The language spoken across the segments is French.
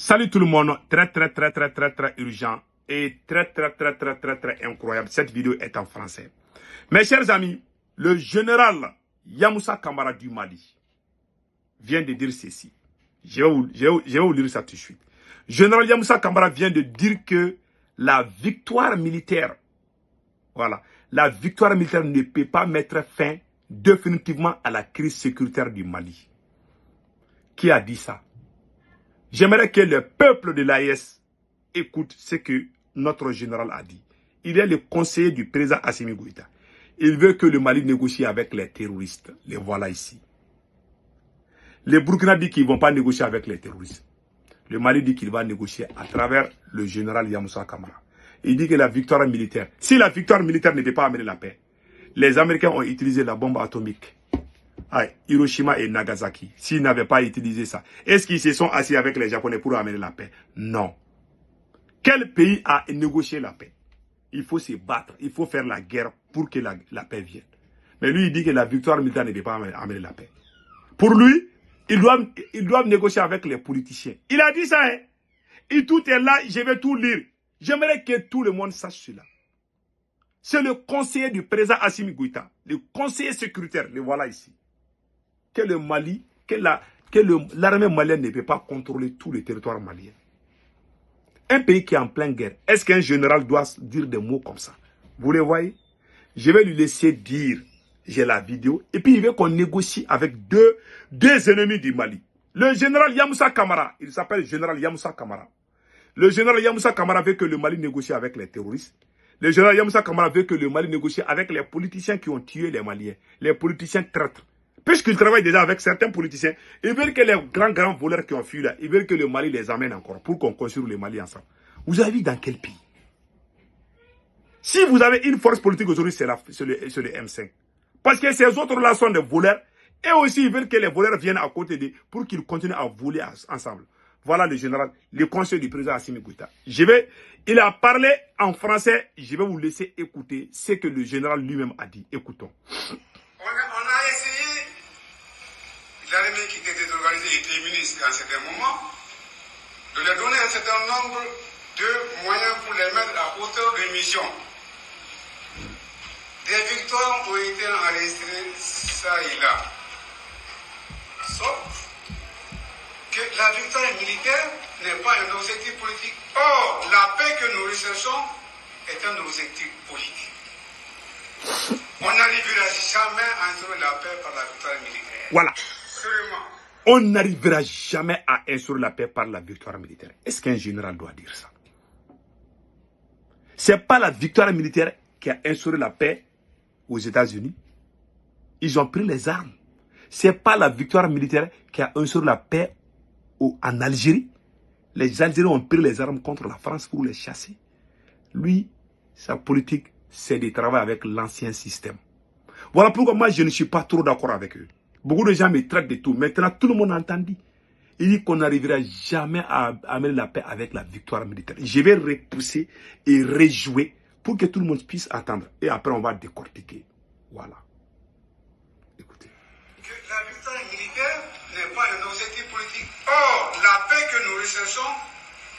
Salut tout le monde, très urgent et très incroyable. Cette vidéo est en français. Mes chers amis, le général Yamoussa Kamara du Mali vient de dire ceci. Je vais vous lire ça tout de suite. Général Yamoussa Kamara vient de dire que la victoire militaire, la victoire militaire ne peut pas mettre fin définitivement à la crise sécuritaire du Mali. Qui a dit ça? J'aimerais que le peuple de l'AES écoute ce que notre général a dit. Il est le conseiller du président Assimi Goïta. Il veut que le Mali négocie avec les terroristes. Les voilà ici. Les Burkina disent qu'ils ne vont pas négocier avec les terroristes. Le Mali dit qu'il va négocier à travers le général Yamoussa Kamara. Il dit que la victoire militaire, si la victoire militaire ne peut pas amener la paix, les Américains ont utilisé la bombe atomique à Hiroshima et Nagasaki. S'ils n'avaient pas utilisé ça, est-ce qu'ils se sont assis avec les Japonais pour amener la paix? Non. Quel pays a négocié la paix? Il faut se battre, il faut faire la guerre pour que la paix vienne. Mais lui, il dit que la victoire militaire ne peut pas amener la paix. Pour lui, ils doivent négocier avec les politiciens. Il a dit ça, hein? Et tout est là, je vais tout lire. J'aimerais que tout le monde sache cela. C'est le conseiller du président Assimi Goïta, le conseiller sécuritaire, le voilà ici. Que le Mali, que l'armée malienne ne peut pas contrôler tout le territoire malien. Un pays qui est en pleine guerre, est-ce qu'un général doit dire des mots comme ça? Vous les voyez? Je vais lui laisser dire, j'ai la vidéo, et puis il veut qu'on négocie avec deux ennemis du Mali. Le général Yamoussa Kamara, il s'appelle général Yamoussa Kamara. Le général Yamoussa Kamara veut que le Mali négocie avec les terroristes. Le général Yamoussa Kamara veut que le Mali négocie avec les politiciens qui ont tué les Maliens, les politiciens traîtres. Puisqu'il travaille déjà avec certains politiciens, ils veulent que les grands voleurs qui ont fui là, ils veulent que le Mali les amène encore pour qu'on construise le Mali ensemble. Vous avez vu dans quel pays? Si vous avez une force politique aujourd'hui, c'est le M5. Parce que ces autres-là sont des voleurs. Et aussi, ils veulent que les voleurs viennent à côté d'eux pour qu'ils continuent à voler ensemble. Voilà le général, le conseil du président Assimi Goïta. Il a parlé en français, je vais vous laisser écouter ce que le général lui-même a dit. Écoutons. On a essayé, l'armée qui était désorganisée était ministre à un certain moment, de leur donner un certain nombre de moyens pour les mettre à hauteur de mission. Des victoires ont été enregistrées ça et là. Sauf que la victoire militaire n'est pas un objectif politique. Or, la paix que nous recherchons est un objectif politique. On n'arrivera jamais à instaurer la paix par la victoire militaire. Voilà. Sûrement. On n'arrivera jamais à instaurer la paix par la victoire militaire. Est-ce qu'un général doit dire ça? Ce n'est pas la victoire militaire qui a instauré la paix aux États-Unis. Ils ont pris les armes. Ce n'est pas la victoire militaire qui a instauré la paix en Algérie. Les Algériens ont pris les armes contre la France pour les chasser. Lui, sa politique, c'est de travailler avec l'ancien système. Voilà pourquoi moi, je ne suis pas trop d'accord avec eux. Beaucoup de gens me traitent de tout. Maintenant, tout le monde a entendu. Il dit qu'on n'arrivera jamais à amener la paix avec la victoire militaire. Je vais repousser et rejouer pour que tout le monde puisse attendre. Et après, on va décortiquer. Voilà. Écoutez. Que la victoire militaire n'est pas un objectif politique. Or, la paix que nous recherchons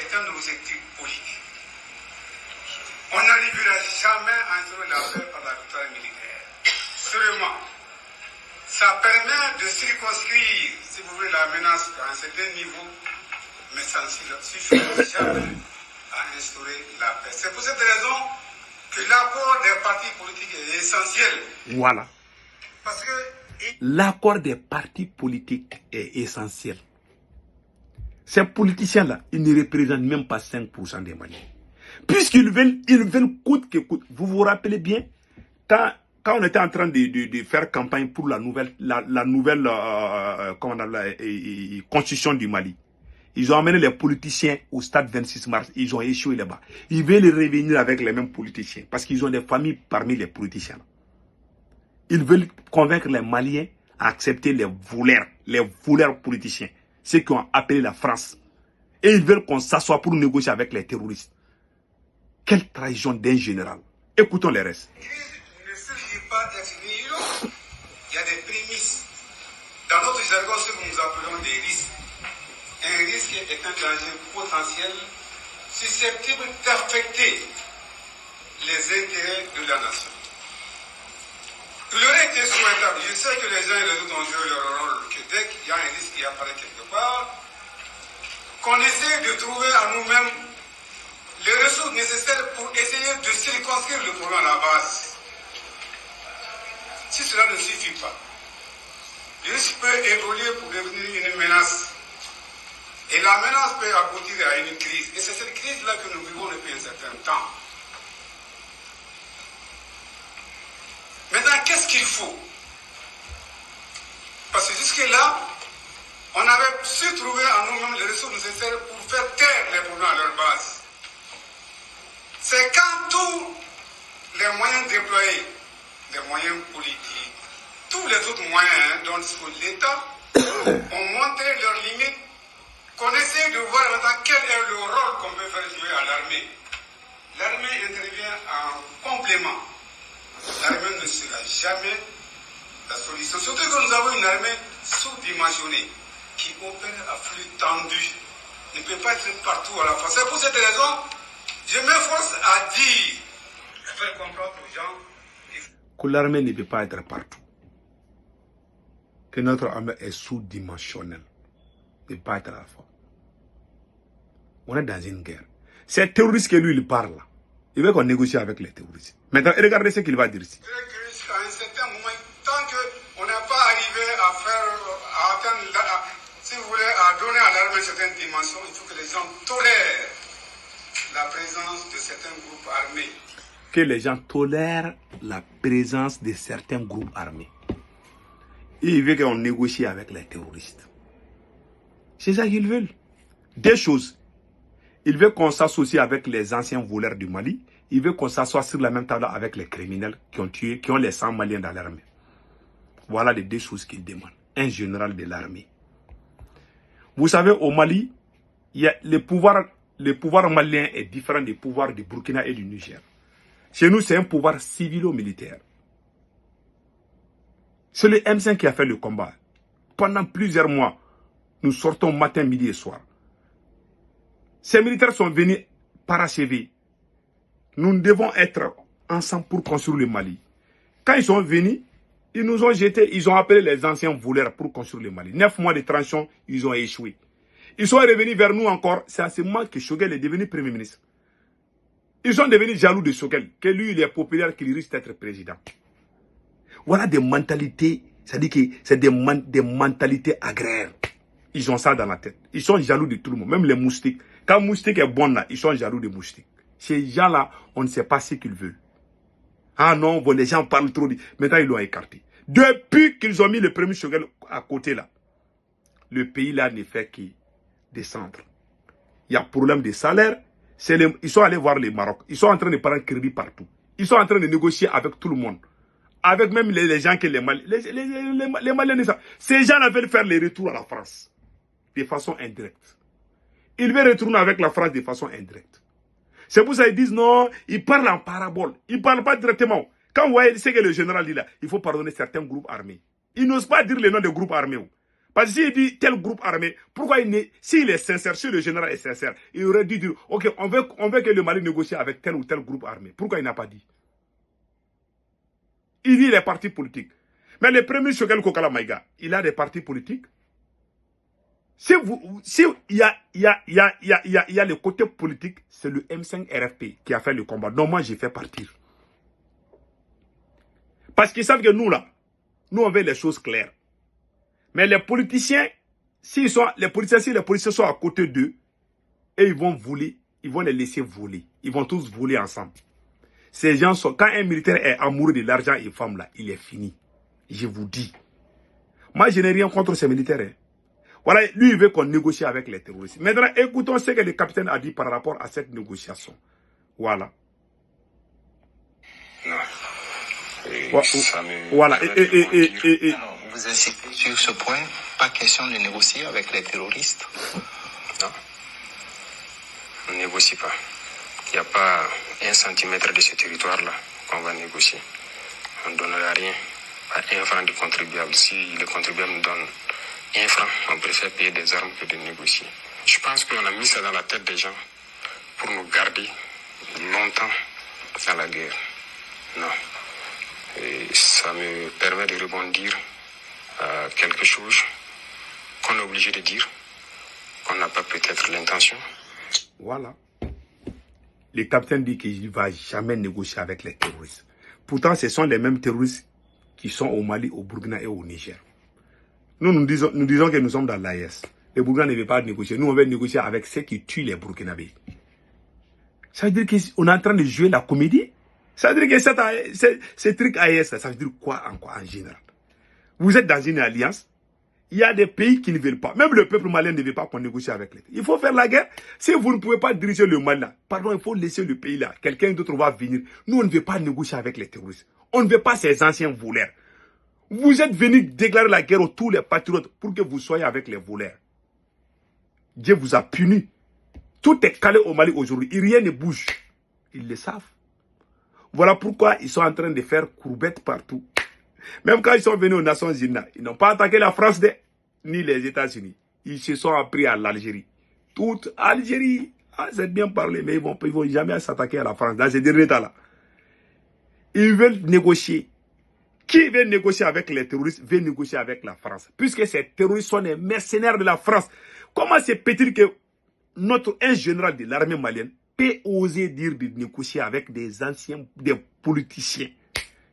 est un objectif politique. On n'arrivera jamais à instaurer la paix par la victoire militaire. Seulement, ça permet de circonscrire, si vous voulez, la menace à un certain niveau, mais ça ne suffit jamais à instaurer la paix. C'est pour cette raison que l'accord des partis politiques est essentiel. Voilà. Parce que l'accord des partis politiques est essentiel. Ces politiciens-là, ils ne représentent même pas 5% des Maliens. Puisqu'ils veulent coûte que coûte. Vous vous rappelez bien, quand on était en train de faire campagne pour la nouvelle constitution du Mali, ils ont amené les politiciens au stade 26 mars, ils ont échoué là-bas. Ils veulent revenir avec les mêmes politiciens, parce qu'ils ont des familles parmi les politiciens. Ils veulent convaincre les Maliens à accepter les voleurs politiciens, ceux qui ont appelé la France. Et ils veulent qu'on s'assoie pour négocier avec les terroristes. Quelle trahison d'un général. Écoutons les restes. la crise ne suffit pas d'être une. Il y a des prémices. Dans notre jargon, ce que nous appelons des risques. un risque est un danger potentiel susceptible d'affecter les intérêts de la nation. Il aurait été souhaitable, je sais que les uns et les autres ont joué leur rôle, que dès qu'il y a un risque qui apparaît quelque part, qu'on essaie de trouver à nous-mêmes les ressources nécessaires pour essayer de circonscrire le problème à la base. Si cela ne suffit pas, le risque peut évoluer pour devenir une menace. Et la menace peut aboutir à une crise. Et c'est cette crise-là que nous vivons depuis un certain temps. Maintenant, qu'est-ce qu'il faut? Parce que jusque-là, on avait su trouver en nous-mêmes les ressources nécessaires pour faire taire les problèmes à leur base. C'est quand tous les moyens déployés, les moyens politiques, tous les autres moyens dont dispose l'État, ont montré leurs limites, qu'on essaie de voir maintenant quel est le rôle qu'on peut faire jouer à l'armée. L'armée intervient en complément. L'armée ne sera jamais la solution. Surtout que nous avons une armée sous-dimensionnée qui opère à flux tendu. Ne peut pas être partout à la fois. C'est pour cette raison, je m'efforce à dire, à faire comprendre aux gens que l'armée ne peut pas être partout. Que notre armée est sous-dimensionnelle. Ne peut pas être à la fois. On est dans une guerre. C'est terroriste que lui, il parle là. Il veut qu'on négocie avec les terroristes. Maintenant, regardez ce qu'il va dire ici. À un certain moment, tant qu'on n'a pas arrivé à atteindre, si vous voulez, à donner à l'armée certaines dimensions, il faut que les gens tolèrent la présence de certains groupes armés. Que les gens tolèrent la présence de certains groupes armés. Et il veut qu'on négocie avec les terroristes. C'est ça qu'ils veulent. Deux choses. Il veut qu'on s'associe avec les anciens voleurs du Mali. Il veut qu'on s'assoie sur la même table avec les criminels qui ont tué, qui ont les 100 Maliens dans l'armée. Voilà les deux choses qu'il demande. Un général de l'armée. Vous savez, au Mali, il y a le pouvoir malien est différent du pouvoir du Burkina et du Niger. Chez nous, c'est un pouvoir civilo-militaire. C'est le M5 qui a fait le combat. Pendant plusieurs mois, nous sortons matin, midi et soir. Ces militaires sont venus parachever. Nous devons être ensemble pour construire le Mali. Quand ils sont venus, ils nous ont jetés, ils ont appelé les anciens voleurs pour construire le Mali. 9 mois de transition, ils ont échoué. Ils sont revenus vers nous encore. C'est à ce moment que Choguel est devenu Premier ministre. Ils sont devenus jaloux de Choguel, que lui, il est populaire, qu'il risque d'être président. Voilà des mentalités, c'est-à-dire que c'est des mentalités agraires. Ils ont ça dans la tête. Ils sont jaloux de tout le monde, même les moustiques. Quand moustique est bon là, ils sont jaloux des moustiques. Ces gens-là, on ne sait pas ce qu'ils veulent. Ah non, bon, les gens parlent trop. Maintenant, ils l'ont écarté. Depuis qu'ils ont mis le premier Choguel à côté là, le pays là ne fait que descendre. Il y a problème de salaire. Ils sont allés voir le Maroc. Ils sont en train de prendre crédit partout. Ils sont en train de négocier avec tout le monde. Avec même les gens que les Maliens. Ces gens-là veulent faire les retours à la France. De façon indirecte. Ils veulent retourner avec la France de façon indirecte. C'est pour ça qu'ils disent non, ils parlent en parabole. Ils ne parlent pas directement. Quand vous voyez ce que le général dit là, il faut pardonner certains groupes armés. Il n'ose pas dire le nom des groupes armés. Parce que s'il dit tel groupe armé, pourquoi s'il est sincère, si le général est sincère, il aurait dû dire, ok, on veut que le Mali négocie avec tel ou tel groupe armé. Pourquoi il n'a pas dit? Il dit les partis politiques. Mais le premier Choguel Kokala Maïga, il a des partis politiques. Si il y a le côté politique, c'est le M5 RFP qui a fait le combat. Donc moi, j'ai fait partir. Parce qu'ils savent que nous, là, nous, on veut les choses claires. Mais les politiciens, si les policiers sont à côté d'eux, et ils vont voler, ils vont les laisser voler. Ils vont tous voler ensemble. Ces gens sont, quand un militaire est amoureux de l'argent et femme là, il est fini. Je vous dis. Moi, je n'ai rien contre ces militaires. Hein. Voilà, lui, il veut qu'on négocie avec les terroristes. Maintenant, écoutons ce que le capitaine a dit par rapport à cette négociation. Voilà. Non. Voilà. Vous insistez sur ce point, pas question de négocier avec les terroristes? Non. On ne négocie pas. Il n'y a pas 1 centimètre de ce territoire-là qu'on va négocier. On ne donnera rien, pas 1 franc de contribuable. Si les contribuables nous donnent infra, on préfère payer des armes que de négocier. Je pense qu'on a mis ça dans la tête des gens pour nous garder longtemps dans la guerre. Non. Et ça me permet de rebondir à quelque chose qu'on est obligé de dire, qu'on n'a pas peut-être l'intention. Voilà. Le capitaine dit qu'il ne va jamais négocier avec les terroristes. Pourtant, ce sont les mêmes terroristes qui sont au Mali, au Burkina et au Niger. Nous disons que nous sommes dans l'AES. Les Burkina ne veulent pas négocier. Nous, on veut négocier avec ceux qui tuent les Burkinabés. Ça veut dire qu'on est en train de jouer la comédie. Ça veut dire que ce truc AES, ça veut dire quoi en général? Vous êtes dans une alliance. Il y a des pays qui ne veulent pas. Même le peuple malien ne veut pas qu'on négocie avec les. Il faut faire la guerre. Si vous ne pouvez pas diriger le Mali là, pardon, il faut laisser le pays là. Quelqu'un d'autre va venir. Nous, on ne veut pas négocier avec les terroristes. On ne veut pas ces anciens voleurs. Vous êtes venus déclarer la guerre à tous les patriotes pour que vous soyez avec les voleurs. Dieu vous a puni. Tout est calé au Mali aujourd'hui. Rien ne bouge. Ils le savent. Voilà pourquoi ils sont en train de faire courbette partout. Même quand ils sont venus aux Nations Unies, ils n'ont pas attaqué la France ni les États-Unis. Ils se sont appris à l'Algérie. Toute Algérie, c'est bien parlé, mais ils ne vont jamais s'attaquer à la France dans ces derniers temps-là. Ils veulent négocier. Qui veut négocier avec les terroristes veut négocier avec la France. Puisque ces terroristes sont des mercenaires de la France. Comment se peut-il que un général de l'armée malienne peut oser dire de négocier avec des politiciens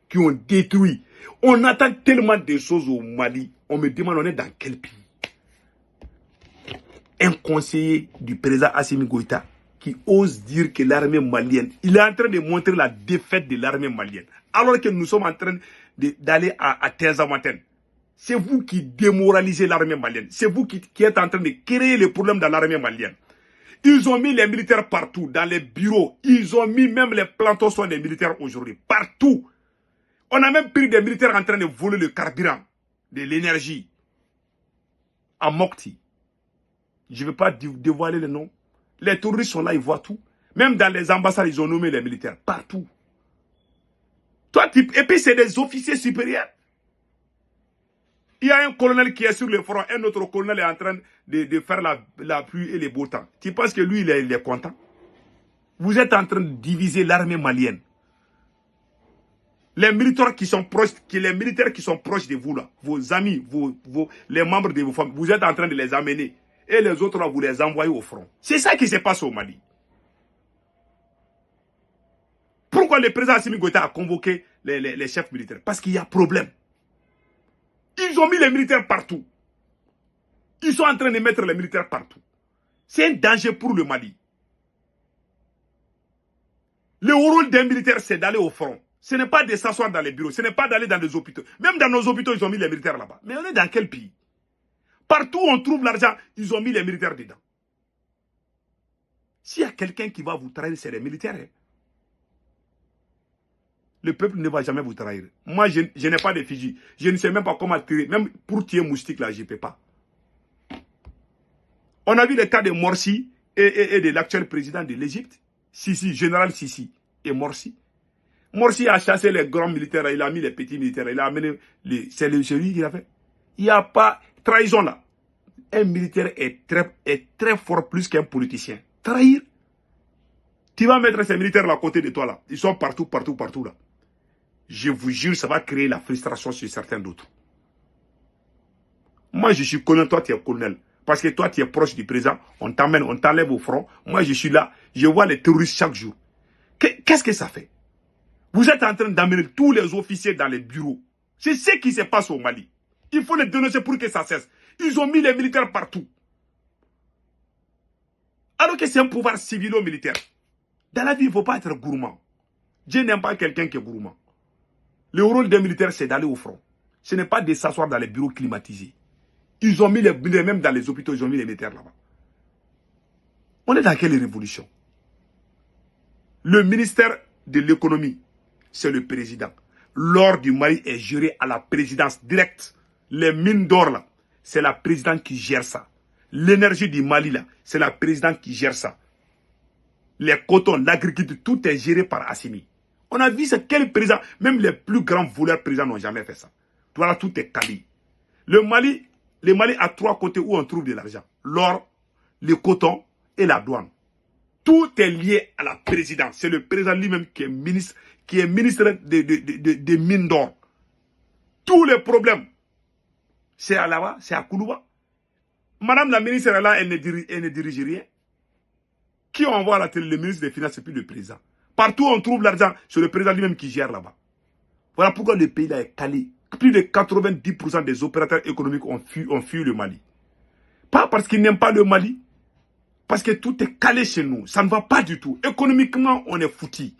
qui ont détruit? On attend tellement de choses au Mali. On me demande, on est dans quel pays? Un conseiller du président Assimi Goïta qui ose dire que l'armée malienne, il est en train de montrer la défaite de l'armée malienne. Alors que nous sommes en train d'aller à Tenzamaten. C'est vous qui démoralisez l'armée malienne. C'est vous qui êtes en train de créer les problèmes dans l'armée malienne. Ils ont mis les militaires partout, dans les bureaux. Ils ont mis même les plantons sont des militaires aujourd'hui. Partout. On a même pris des militaires en train de voler le carburant, de l'énergie. À Mokti. Je ne vais pas dévoiler le nom. Les terroristes sont là, ils voient tout. Même dans les ambassades, ils ont nommé les militaires. Partout. Et puis c'est des officiers supérieurs. Il y a un colonel qui est sur le front. Un autre colonel est en train de faire la pluie et les beaux temps. Tu penses que lui, il est content? Vous êtes en train de diviser l'armée malienne. Les militaires qui sont proches de vous là, vos amis, les membres de vos familles, vous êtes en train de les amener. Et les autres là, vous les envoyez au front. C'est ça qui se passe au Mali. Pourquoi le président Assimi Goïta a convoqué les chefs militaires? Parce qu'il y a problème. Ils ont mis les militaires partout. Ils sont en train de mettre les militaires partout. C'est un danger pour le Mali. Le rôle d'un militaire, c'est d'aller au front. Ce n'est pas de s'asseoir dans les bureaux. Ce n'est pas d'aller dans les hôpitaux. Même dans nos hôpitaux, ils ont mis les militaires là-bas. Mais on est dans quel pays? Partout où on trouve l'argent, ils ont mis les militaires dedans. S'il y a quelqu'un qui va vous trahir, c'est les militaires. Hein. Le peuple ne va jamais vous trahir. Moi, je n'ai pas de fusil. Je ne sais même pas comment tirer. Même pour tuer moustique, là, je ne peux pas. On a vu le cas de Morsi et de l'actuel président de l'Égypte. Sisi, général Sisi et Morsi. Morsi a chassé les grands militaires, il a mis les petits militaires, il a amené c'est celui qui l'a fait. Il n'y a pas trahison là. Un militaire est très fort plus qu'un politicien. Trahir. Tu vas mettre ces militaires là à côté de toi là. Ils sont partout là. Je vous jure, ça va créer la frustration sur certains d'autres. Moi, je suis colonel, toi, tu es colonel. Parce que toi, tu es proche du président, on t'amène, on t'enlève au front. Moi, je suis là, je vois les terroristes chaque jour. Qu'est-ce que ça fait? Vous êtes en train d'amener tous les officiers dans les bureaux. C'est ce qui se passe au Mali. Il faut les dénoncer pour que ça cesse. Ils ont mis les militaires partout. Alors que c'est un pouvoir civilo-militaire. Dans la vie, il ne faut pas être gourmand. Dieu n'aime pas quelqu'un qui est gourmand. Le rôle des militaires, c'est d'aller au front. Ce n'est pas de s'asseoir dans les bureaux climatisés. Ils ont mis les militaires, même dans les hôpitaux, ils ont mis les militaires là-bas. On est dans quelle révolution? Le ministère de l'économie, c'est le président. L'or du Mali est géré à la présidence directe. Les mines d'or là, c'est la présidente qui gère ça. L'énergie du Mali là, c'est la présidente qui gère ça. Les cotons, l'agriculture, tout est géré par Assimi. On a vu ça, quel président, même les plus grands voleurs présidents n'ont jamais fait ça. Voilà, tout est calé. Le Mali Le Mali a 3 côtés où on trouve de l'argent. L'or, le coton et la douane. Tout est lié à la présidence. C'est le président lui-même qui est ministre des mines d'or. Tous les problèmes, c'est à là-bas, c'est à Koulouba. Madame la ministre est là, elle ne dirige rien. Qui on voit à la télé, le ministre des Finances et puis le président. Partout où on trouve l'argent, c'est le président lui-même qui gère là-bas. Voilà pourquoi le pays là est calé. Plus de 90% des opérateurs économiques ont fui le Mali. Pas parce qu'ils n'aiment pas le Mali, parce que tout est calé chez nous. Ça ne va pas du tout. Économiquement, on est foutu.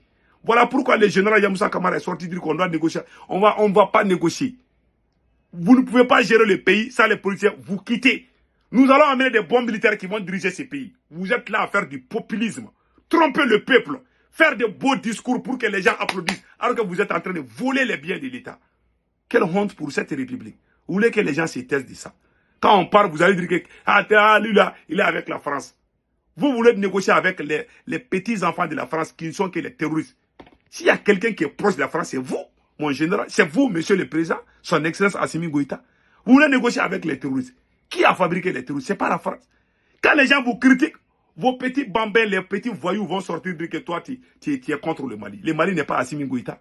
Voilà pourquoi le général Yamoussa Kamara est sorti dire qu'on doit négocier. On va pas négocier. Vous ne pouvez pas gérer le pays sans les policiers. Vous quittez. Nous allons amener des bons militaires qui vont diriger ces pays. Vous êtes là à faire du populisme. Tromper le peuple. Faire de beaux discours pour que les gens applaudissent. Alors que vous êtes en train de voler les biens de l'État. Quelle honte pour cette république. Vous voulez que les gens se taisent de ça. Quand on parle, vous allez dire que lui là, il est avec la France. Vous voulez négocier avec les petits-enfants de la France qui ne sont que les terroristes. S'il y a quelqu'un qui est proche de la France, c'est vous, mon général. C'est vous, monsieur le président, son excellence Assimi Goïta. Vous voulez négocier avec les terroristes. Qui a fabriqué les terroristes? C'est pas la France. Quand les gens vous critiquent, vos petits bambins, les petits voyous vont sortir dire que toi, tu es contre le Mali. Le Mali n'est pas Assimi Goïta.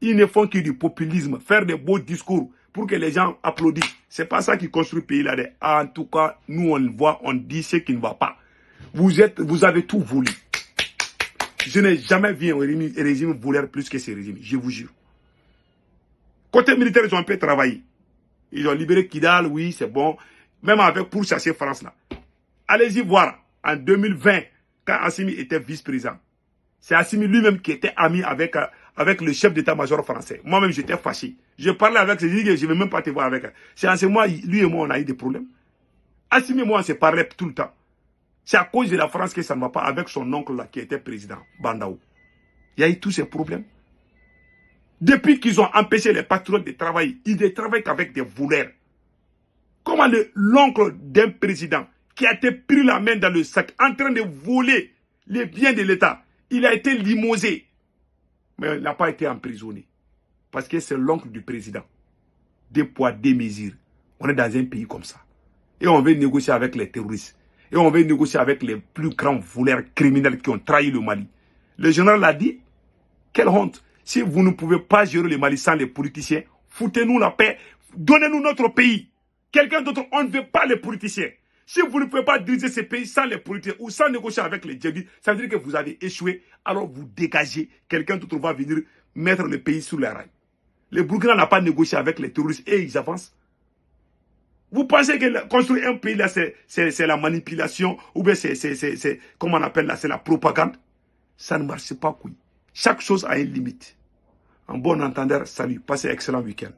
Ils ne font que du populisme, faire des beaux discours pour que les gens applaudissent. C'est pas ça qui construit le pays là. En tout cas, nous on voit, on dit ce qui ne va pas. Vous avez tout volé. Je n'ai jamais vu un régime voleur plus que ce régime, je vous jure. Côté militaire, ils ont un peu travaillé. Ils ont libéré Kidal, oui, c'est bon. Même avec pour chasser France là. Allez-y voir, en 2020, quand Assimi était vice-président, c'est Assimi lui-même qui était ami avec le chef d'état-major français. Moi-même, j'étais fâché. Je parlais avec lui, je dis que je ne vais même pas te voir avec. C'est en ce moment, lui et moi, on a eu des problèmes. Assimi et moi, on se parlait tout le temps. C'est à cause de la France que ça ne va pas avec son oncle là qui était président, Bandaou. Il y a eu tous ces problèmes. Depuis qu'ils ont empêché les patriotes de travailler, ils ne travaillent qu'avec des voleurs. Comment l'oncle d'un président qui a été pris la main dans le sac en train de voler les biens de l'État, il a été limogé. Mais il n'a pas été emprisonné. Parce que c'est l'oncle du président. 2 poids, 2 mesures. On est dans un pays comme ça. Et on veut négocier avec les terroristes. Et on veut négocier avec les plus grands voleurs criminels qui ont trahi le Mali. Le général l'a dit. Quelle honte. Si vous ne pouvez pas gérer le Mali sans les politiciens, foutez-nous la paix. Donnez-nous notre pays. Quelqu'un d'autre, on ne veut pas les politiciens. Si vous ne pouvez pas diriger ce pays sans les politiciens ou sans négocier avec les djihadistes, ça veut dire que vous avez échoué. Alors vous dégagez. Quelqu'un d'autre va venir mettre le pays sur les rails. Le Burkina n'a pas négocié avec les terroristes et ils avancent. Vous pensez que construire un pays là, c'est la manipulation ou bien c'est comment on appelle là, c'est la propagande? Ça ne marche pas, quoi. Chaque chose a une limite. En bon entendeur, salut, passez un excellent week-end.